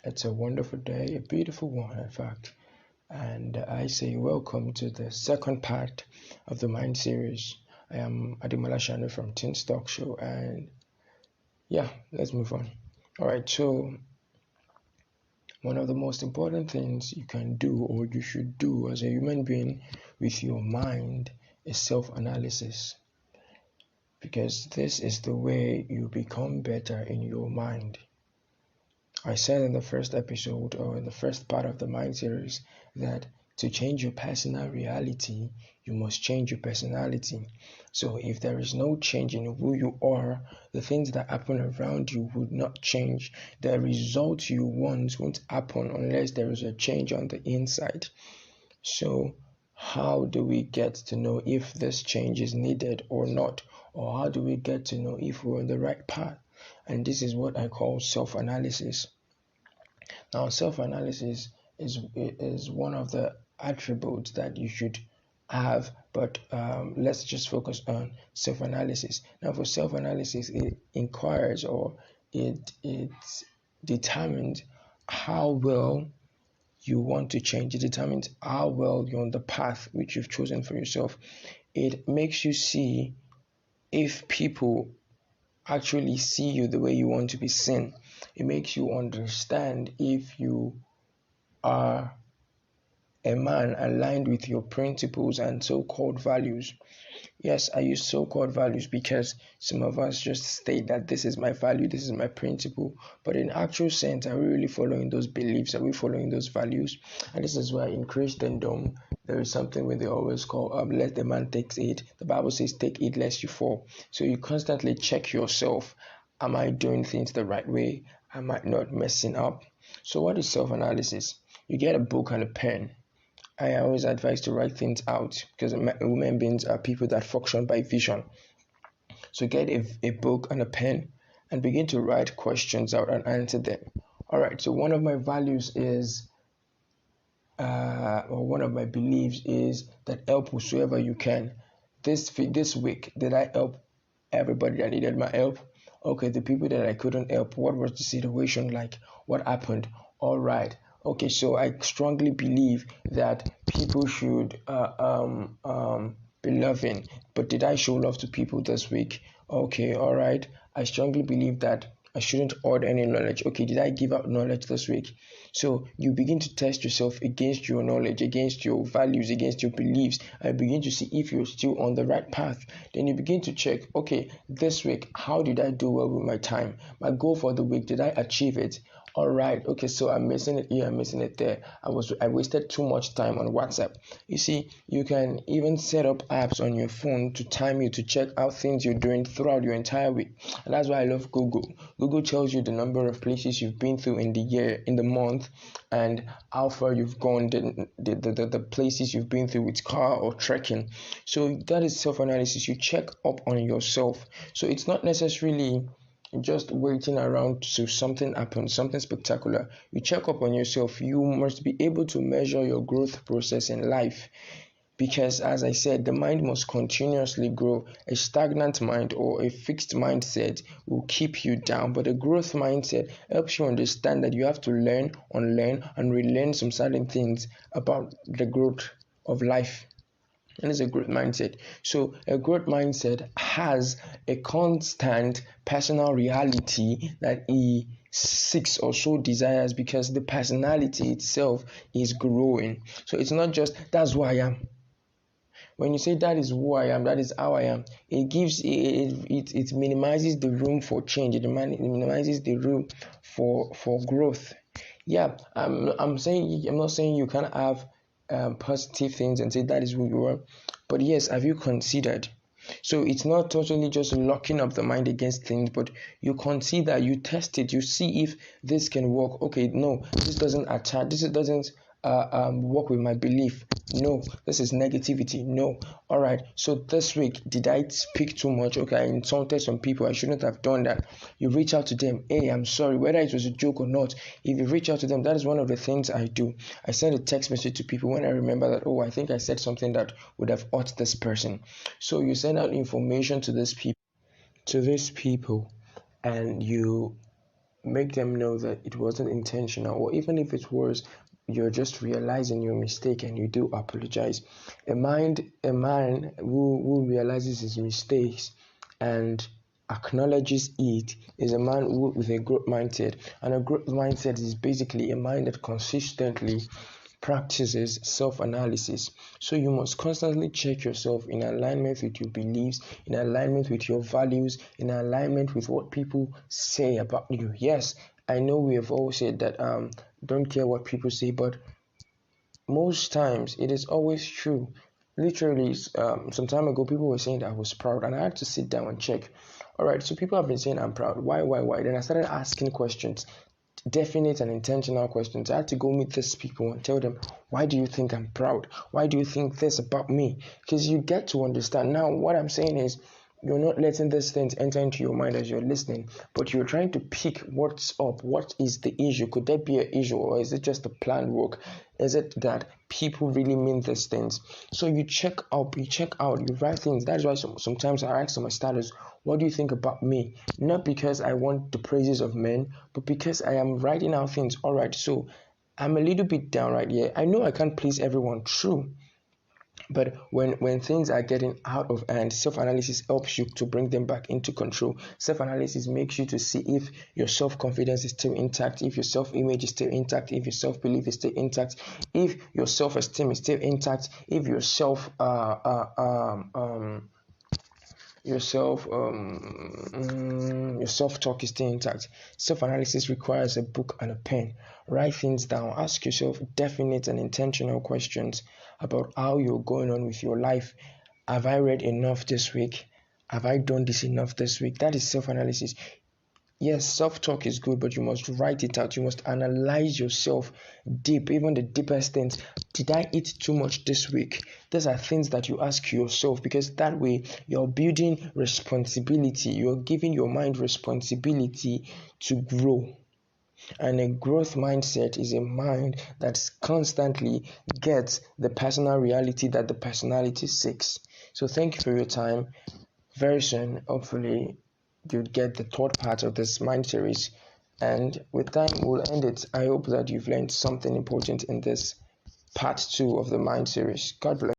It's a wonderful day, a beautiful one, in fact. And I say welcome to the second part of the Mind series. I am Ademola Shano from Teen Stock Show, and yeah, let's move on. All right, so one of the most important things you can do or you should do as a human being with your mind is self-analysis, because this is the way you become better in your mind. I said in the first episode or in the first part of the Mind series that to change your personal reality, you must change your personality. So if there is no change in who you are, the things that happen around you would not change. The results you want won't happen unless there is a change on the inside. So how do we get to know if this change is needed or not? Or how do we get to know if we're on the right path? And this is what I call self-analysis. Now, self-analysis is one of the attributes that you should have, but let's just focus on self-analysis. Now, for self-analysis, it inquires or it determines how well you want to change. It determines how well you're on the path which you've chosen for yourself. It makes you see if people actually see you the way you want to be seen. It makes you understand if you are a man aligned with your principles and so-called values. Yes, I use so-called values because some of us just state that this is my value, this is my principle. But in actual sense, are we really following those beliefs? Are we following those values? And this is why in Christendom, there is something where they always call, let the man take it. The Bible says, take it lest you fall. So you constantly check yourself. Am I doing things the right way? Am I not messing up? So what is self-analysis? You get a book and a pen. I always advise to write things out because human beings are people that function by vision. So get a book and a pen and begin to write questions out and answer them. All right, so one of my values is, or one of my beliefs is that help whosoever you can. This week, did I help everybody that needed my help? Okay, the people that I couldn't help, what was the situation like? What happened? All right. Okay, so I strongly believe that people should be loving. But did I show love to people this week? Okay, all right. I strongly believe that I shouldn't hoard any knowledge. Okay, did I give out knowledge this week? So you begin to test yourself against your knowledge, against your values, against your beliefs, and begin to see if you're still on the right path. Then you begin to check, okay, this week, how did I do well with my time? My goal for the week, did I achieve it? All right, okay, so I'm missing it here, I'm missing it there. I wasted too much time on WhatsApp. You see, you can even set up apps on your phone to time you to check out things you're doing throughout your entire week. And that's why I love Google. Google tells you the number of places you've been through in the year, in the month, and how far you've gone, the places you've been through with car or trekking. So that is self-analysis. You check up on yourself. So it's not necessarily just waiting around to something happen, something spectacular. You check up on yourself. You must be able to measure your growth process in life, because as I said, the mind must continuously grow. A stagnant mind or a fixed mindset will keep you down, but a growth mindset helps you understand that you have to learn, unlearn, and relearn some certain things about the growth of life. And it's a growth mindset. So a growth mindset has a constant personal reality that he seeks or so desires, because the personality itself is growing. So it's not just that's who I am. When you say that is who I am, that is how I am, it gives it minimizes the room for change. It minimizes the room for growth. Yeah, I'm not saying you can't have positive things and say that is who you are, but yes, have you considered? So it's not totally just locking up the mind against things, but you consider, you test it, you see if this can work. Okay, no, this doesn't attack, this doesn't work with my belief. No, this is negativity. No. All right, so this week, did I speak too much? Okay, I insulted some people. I shouldn't have done that. You reach out to them. Hey, I'm sorry, whether it was a joke or not. If you reach out to them, that is one of the things I do. I send a text message to people when I remember that, oh, I think I said something that would have hurt this person. So you send out information to these people, and you make them know that it wasn't intentional, or even if it was, you're just realizing your mistake and you do apologize. A man who realizes his mistakes and acknowledges it is a man with a growth mindset. And a growth mindset is basically a mind that consistently practices self-analysis. So you must constantly check yourself in alignment with your beliefs, in alignment with your values, in alignment with what people say about you. Yes, I know we have all said that don't care what people say, but most times it is always true. Literally, some time ago, people were saying that I was proud, and I had to sit down and check. All right, so people have been saying I'm proud. Why? Then I started asking questions, definite and intentional questions. I had to go meet these people and tell them, why do you think I'm proud? Why do you think this about me? Because you get to understand. Now, what I'm saying is, you're not letting these things enter into your mind as you're listening, but you're trying to pick what's up. What is the issue? Could there be an issue, or is it just a planned work? Is it that people really mean these things? So you check out, you write things. That's why sometimes I ask my status, what do you think about me? Not because I want the praises of men, but because I am writing out things. All right, so I'm a little bit down right here. I know I can't please everyone, true. But when things are getting out of hand, self-analysis helps you to bring them back into control. Self-analysis makes you to see if your self-confidence is still intact, if your self-image is still intact, if your self-belief is still intact, if your self-esteem is still intact, if your self-talk is still intact. Self-analysis requires a book and a pen. Write things down. Ask yourself definite and intentional questions about how you're going on with your life. Have I read enough this week? Have I done this enough this week? That is self-analysis. Yes, self-talk is good, but you must write it out. You must analyze yourself deep, even the deepest things. Did I eat too much this week? These are things that you ask yourself, because that way you're building responsibility. You're giving your mind responsibility to grow. And a growth mindset is a mind that constantly gets the personal reality that the personality seeks. So thank you for your time. Very soon, hopefully, you'd get the third part of this mind series. And with that, we'll end it. I hope that you've learned something important in this part 2 of the mind series. God bless.